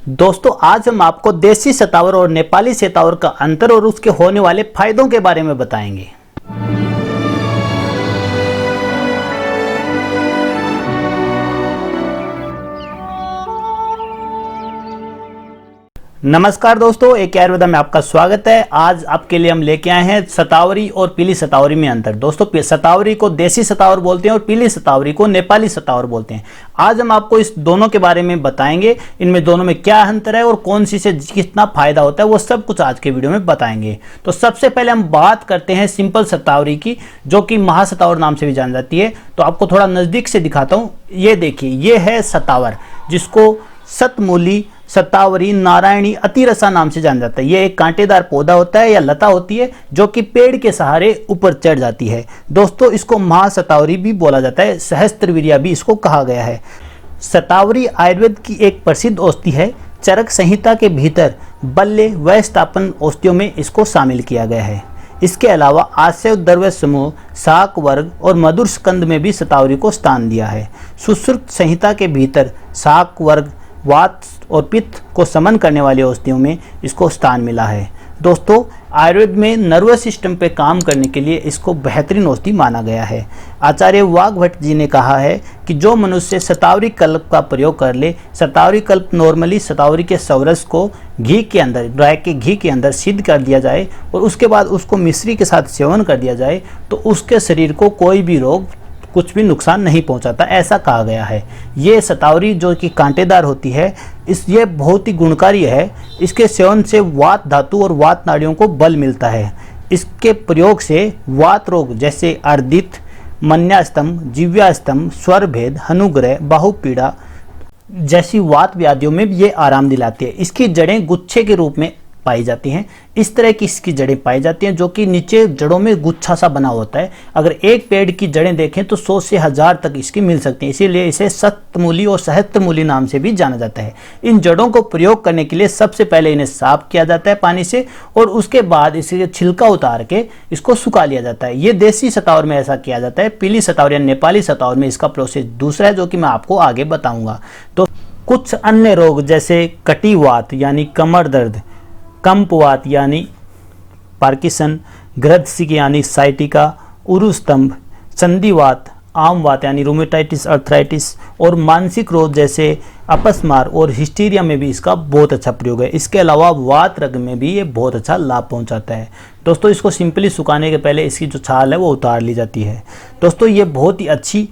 दोस्तों आज हम आपको देसी शतावर और नेपाली शतावर का अंतर और उसके होने वाले फायदों के बारे में बताएंगे। नमस्कार दोस्तों, एक आयुर्वेदा में आपका स्वागत है। आज आपके लिए हम लेके आए हैं शतावरी और पीली शतावरी में अंतर। दोस्तों शतावरी को देसी शतावर बोलते हैं और पीली शतावरी को नेपाली शतावर बोलते हैं। आज हम आपको इस दोनों के बारे में बताएंगे, इनमें दोनों में क्या अंतर है और कौन सी से कितना फायदा होता है, वो सब कुछ आज के वीडियो में बताएंगे। तो सबसे पहले हम बात करते हैं सिंपल शतावरी की, जो कि महाशतावर नाम से भी जानी जाती है। तो आपको थोड़ा नजदीक से दिखाता हूँ। ये देखिए, ये है शतावर, जिसको शतमूली, शतावरी, नारायणी, अतिरसा नाम से जाना जाता है। ये एक कांटेदार पौधा होता है या लता होती है जो कि पेड़ के सहारे ऊपर चढ़ जाती है। दोस्तों इसको महाशतावरी भी बोला जाता है, सहस्त्रवीर्या भी इसको कहा गया है। शतावरी आयुर्वेद की एक प्रसिद्ध औषधि है। चरक संहिता के भीतर बल्ले व स्थापन औषधियों में इसको शामिल किया गया है। इसके अलावा आश्रय द्रव्य समूह, शाक वर्ग और मधुर स्कंद में भी शतावरी को स्थान दिया है। सुश्रुत संहिता के भीतर शाक वर्ग, वात और पित्त को समन करने वाली औषधियों में इसको स्थान मिला है। दोस्तों आयुर्वेद में नर्वस सिस्टम पे काम करने के लिए इसको बेहतरीन औषधि माना गया है। आचार्य वाघभट्ट जी ने कहा है कि जो मनुष्य शतावरी कल्प का प्रयोग कर ले, शतावरी कल्प नॉर्मली शतावरी के सवरस को घी के अंदर, गाय के घी के अंदर सिद्ध कर दिया जाए और उसके बाद उसको मिश्री के साथ सेवन कर दिया जाए तो उसके शरीर को कोई भी रोग, कुछ भी नुकसान नहीं पहुंचाता, ऐसा कहा गया है। ये शतावरी जो कि कांटेदार होती है, ये बहुत ही गुणकारी है। इसके सेवन से वात धातु और वात नाड़ियों को बल मिलता है। इसके प्रयोग से वात रोग जैसे अर्दित, मन्यास्तम, जिव्यास्तम, स्वर भेद, हनुग्रह, बाहुपीड़ा जैसी वात व्याधियों में भी ये आराम दिलाती है। इसकी जड़ें गुच्छे के रूप में पाई जाती हैं। इस तरह की इसकी जड़ें पाई जाती हैं जो कि नीचे जड़ों में गुच्छा सा बना होता है। अगर एक पेड़ की जड़ें देखें तो 100 से 1000 तक इसकी मिल सकती हैं। इसीलिए इसे शतमूली और सहस्त्रमूली नाम से भी जाना जाता है। इन जड़ों को प्रयोग करने के लिए सबसे पहले इन्हें साफ किया जाता है पानी से और उसके बाद इसे छिलका उतार के इसको सुखा लिया जाता है। ये देसी शतावर में ऐसा किया जाता है। पीली शतावर या नेपाली शतावर में इसका प्रोसेस दूसरा है, जो कि मैं आपको आगे बताऊंगा। तो कुछ अन्य रोग जैसे कटिवात यानी कमर दर्द, कंपवात यानी पार्किसन, ग्रंथिक यानी साइटिका, उरुस्तंभ, संधिवात, आमवात यानी रूमेटाइटिस, अर्थराइटिस और मानसिक रोग जैसे अपस्मार और हिस्टीरिया में भी इसका बहुत अच्छा प्रयोग है। इसके अलावा वात रग में भी ये बहुत अच्छा लाभ पहुंचाता है। दोस्तों इसको सिंपली सुखाने के पहले इसकी जो छाल है वो उतार ली जाती है। दोस्तों ये बहुत ही अच्छी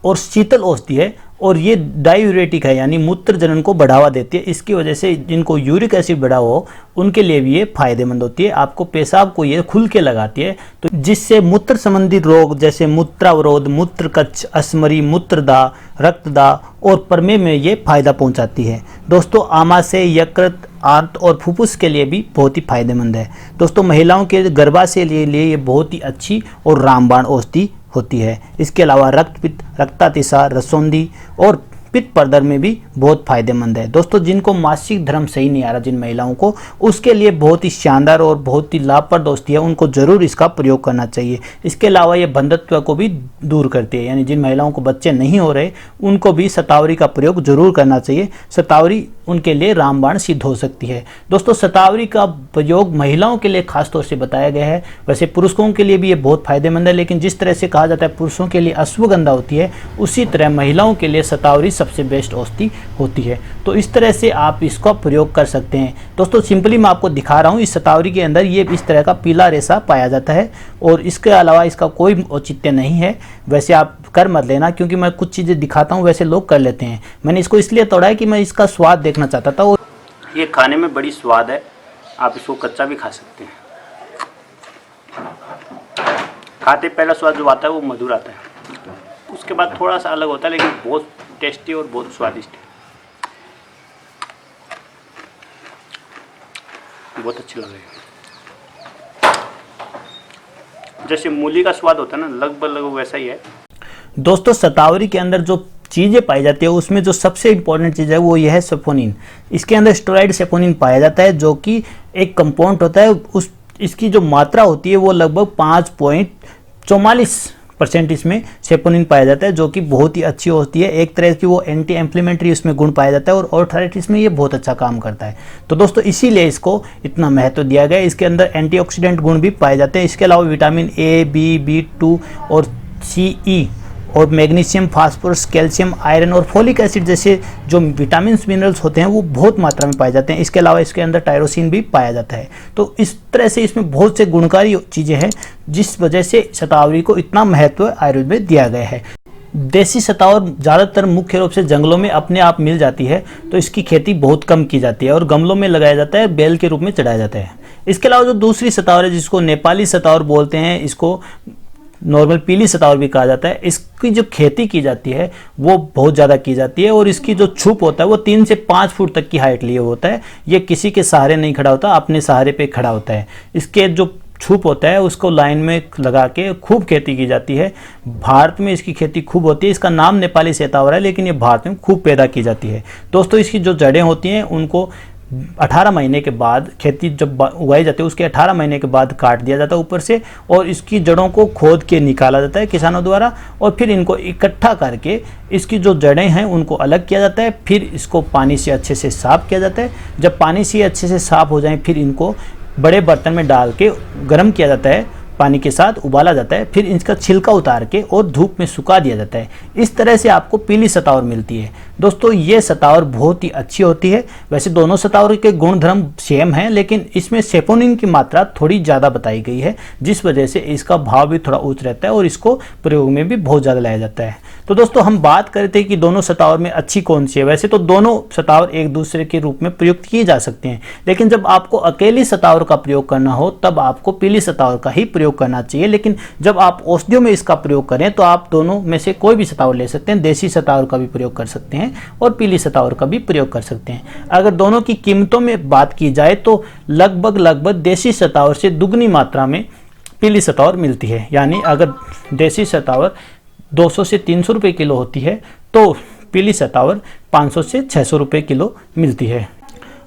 और शीतल औषधि है और ये डायूरेटिक है, यानी मूत्र जनन को बढ़ावा देती है। इसकी वजह से जिनको यूरिक एसिड बढ़ा हो उनके लिए भी ये फायदेमंद होती है। आपको पेशाब को ये खुल के लगाती है, तो जिससे मूत्र संबंधी रोग जैसे मूत्रावरोध, मूत्रकच्छ, अस्मरी, मूत्रदाह, रक्तदाह और प्रमेह में ये फायदा पहुंचाती है। दोस्तों आमाशय, यकृत, आंत और फुफ्फुस के लिए भी बहुत ही फायदेमंद है। दोस्तों महिलाओं के गर्भाशय के लिए ये बहुत ही अच्छी और रामबाण औषधि होती है। इसके अलावा रक्तपित्त, रक्तातिसार, रसोंधी और पित्त प्रदर में भी बहुत फायदेमंद है। दोस्तों जिनको मासिक धर्म सही नहीं आ रहा, जिन महिलाओं को, उसके लिए बहुत ही शानदार और बहुत ही लाभप्रद औषधि है, उनको जरूर इसका प्रयोग करना चाहिए। इसके अलावा ये बंधत्व को भी दूर करती है, यानी जिन महिलाओं को बच्चे नहीं हो रहे उनको भी शतावरी का प्रयोग जरूर करना चाहिए। शतावरी उनके लिए रामबाण सिद्ध हो सकती है। दोस्तों शतावरी का प्रयोग महिलाओं के लिए खास तौर से बताया गया है। वैसे पुरुषों के लिए भी ये बहुत फायदेमंद है, लेकिन जिस तरह से कहा जाता है पुरुषों के लिए अश्वगंधा होती है, उसी तरह महिलाओं के लिए शतावरी सबसे बेस्ट औषधि होती है। तो इस तरह से आप इसका प्रयोग कर सकते हैं। दोस्तों सिंपली मैं आपको दिखा रहा हूँ, इस शतावरी के अंदर ये इस तरह का पीला रेशा पाया जाता है और इसके अलावा इसका कोई औचित्य नहीं है। वैसे आप कर मत लेना, क्योंकि मैं कुछ चीज़ें दिखाता हूँ वैसे लोग कर लेते हैं। मैंने इसको इसलिए तोड़ा है कि मैं इसका स्वाद देखना चाहता था और ये खाने में बड़ी स्वाद है। आप इसको कच्चा भी खा सकते हैं। खाते पहला स्वाद जो आता है वो मधुर आता है, उसके बाद थोड़ा सा अलग होता है, लेकिन बहुत टेस्टी और बहुत स्वादिष्ट है। बहुत अच्छी लग रही है। जैसे मूली का स्वाद होता है ना, लगभग वैसा ही है। दोस्तों शतावरी के अंदर जो चीज़ें पाई जाती है उसमें जो सबसे इंपॉर्टेंट चीज़ है वो यह है सेफोनिन। इसके अंदर स्टेरॉइड सेफोनिन पाया जाता है, जो कि एक कंपाउंड होता है। इसकी जो मात्रा होती है वो लगभग 5.44 % इसमें सेपोनिन पाया जाता है, जो कि बहुत ही अच्छी होती है। एक तरह की वो एंटी एम्प्लीमेंट्री इसमें गुण पाया जाता है और आर्थराइटिस में ये बहुत अच्छा काम करता है। तो दोस्तों इसीलिए इसको इतना महत्व दिया गया है। इसके अंदर एंटीऑक्सीडेंट गुण भी पाए जाते हैं। इसके अलावा विटामिन ए, बी, B2 और C, E और मैग्नीशियम, फास्फोरस, कैल्शियम, आयरन और फोलिक एसिड जैसे जो विटामिन मिनरल्स होते हैं वो बहुत मात्रा में पाए जाते हैं। इसके अलावा इसके अंदर टायरोसिन भी पाया जाता है। तो इस तरह से इसमें बहुत से गुणकारी चीज़ें हैं, जिस वजह से शतावरी को इतना महत्व आयुर्वेद में दिया गया है। देसी शतावर ज़्यादातर मुख्य रूप से जंगलों में अपने आप मिल जाती है, तो इसकी खेती बहुत कम की जाती है और गमलों में लगाया जाता है, बेल के रूप में चढ़ाया जाता है। इसके अलावा जो दूसरी शतावर है जिसको नेपाली शतावर बोलते हैं, इसको नॉर्मल पीली शतावर भी कहा जाता है, इसकी जो खेती की जाती है वो बहुत ज़्यादा की जाती है और इसकी जो छुप होता है वो 3 से 5 फुट तक की हाइट लिए होता है। ये किसी के सहारे नहीं खड़ा होता, अपने सहारे पे खड़ा होता है। इसके जो छुप होता है उसको लाइन में लगा के खूब खेती की जाती है। भारत में इसकी खेती खूब होती है। इसका नाम नेपाली शतावर है, लेकिन ये भारत में खूब पैदा की जाती है। दोस्तों इसकी जो जड़ें होती हैं उनको 18 महीने के बाद, खेती जब उगाई जाती है उसके 18 महीने के बाद काट दिया जाता है ऊपर से, और इसकी जड़ों को खोद के निकाला जाता है किसानों द्वारा, और फिर इनको इकट्ठा करके इसकी जो जड़ें हैं उनको अलग किया जाता है। फिर इसको पानी से अच्छे से साफ़ किया जाता है। जब पानी से अच्छे से साफ़ हो जाए फिर इनको बड़े बर्तन में डाल के गर्म किया जाता है, पानी के साथ उबाला जाता है, फिर इसका छिलका उतार के और धूप में सुखा दिया जाता है। इस तरह से आपको पीली शतावर मिलती है। दोस्तों ये शतावर बहुत ही अच्छी होती है। वैसे दोनों शतावर के गुण धर्म सेम हैं, लेकिन इसमें सेपोनिन की मात्रा थोड़ी ज़्यादा बताई गई है, जिस वजह से इसका भाव भी थोड़ा उच्च रहता है और इसको प्रयोग में भी बहुत ज़्यादा लाया जाता है। तो दोस्तों हम बात कर रहे थे कि दोनों शतावर में अच्छी कौन सी है। वैसे तो दोनों शतावर एक दूसरे के रूप में प्रयुक्त किए जा सकते हैं, लेकिन जब आपको अकेली शतावर का प्रयोग करना हो तब आपको पीली शतावर का ही प्रयोग करना चाहिए। लेकिन जब आप औषधियों में इसका प्रयोग करें तो आप दोनों में से कोई भी शतावर ले सकते हैं। देसी शतावर का भी प्रयोग कर सकते हैं और पीली शतावर का भी प्रयोग कर सकते हैं। अगर दोनों की कीमतों में बात की जाए तो लगभग देसी शतावर से दुगनी मात्रा में पीली शतावर मिलती है। यानी अगर देसी शतावर 200 से 300 रुपये किलो होती है तो पीली शतावर 500 से 600 रुपये किलो मिलती है।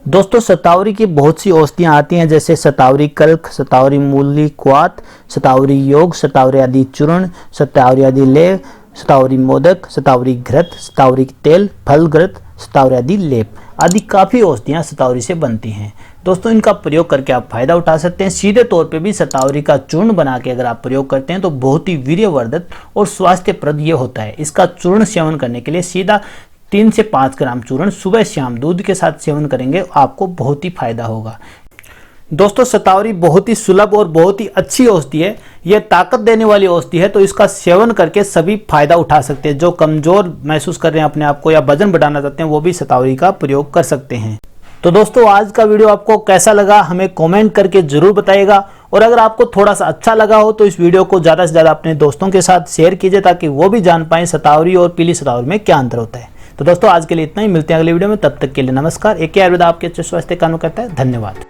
दोस्तों शतावरी की बहुत सी औषधियाँ आती हैं, जैसे शतावरी कल्क, शतावरी मूली क्वाथ, शतावरी योग, शतावरी आदि चूर्ण, शतावरी आदि लेप, शतावरी मोदक, शतावरी घृत, शतावरी तेल, फल घृत, शतावरी आदि लेप आदि काफ़ी औषधियाँ शतावरी से बनती हैं। दोस्तों इनका प्रयोग करके आप फायदा उठा सकते हैं। सीधे तौर पे भी शतावरी का चूर्ण बना के अगर आप प्रयोग करते हैं तो बहुत ही वीर्यवर्धक और स्वास्थ्यप्रद ये होता है। इसका चूर्ण सेवन करने के लिए सीधा 3 से 5 ग्राम चूर्ण सुबह शाम दूध के साथ सेवन करेंगे, आपको बहुत ही फायदा होगा। दोस्तों शतावरी बहुत ही सुलभ और बहुत ही अच्छी औषधि है। यह ताकत देने वाली औषधि है, तो इसका सेवन करके सभी फायदा उठा सकते हैं। जो कमजोर महसूस कर रहे हैं अपने आप को या वजन बढ़ाना चाहते हैं वो भी शतावरी का प्रयोग कर सकते हैं। तो दोस्तों आज का वीडियो आपको कैसा लगा हमें कमेंट करके जरूर बताइएगा, और अगर आपको थोड़ा सा अच्छा लगा हो तो इस वीडियो को ज़्यादा से ज़्यादा अपने दोस्तों के साथ शेयर कीजिए, ताकि वो भी जान पाएं शतावरी और पीली शतावरी में क्या अंतर होता है। तो दोस्तों आज के लिए इतना ही, मिलते हैं अगले वीडियो में। तब तक के लिए नमस्कार। एक आयुर्वेद आपके अच्छे स्वास्थ्य का काम करता है। धन्यवाद।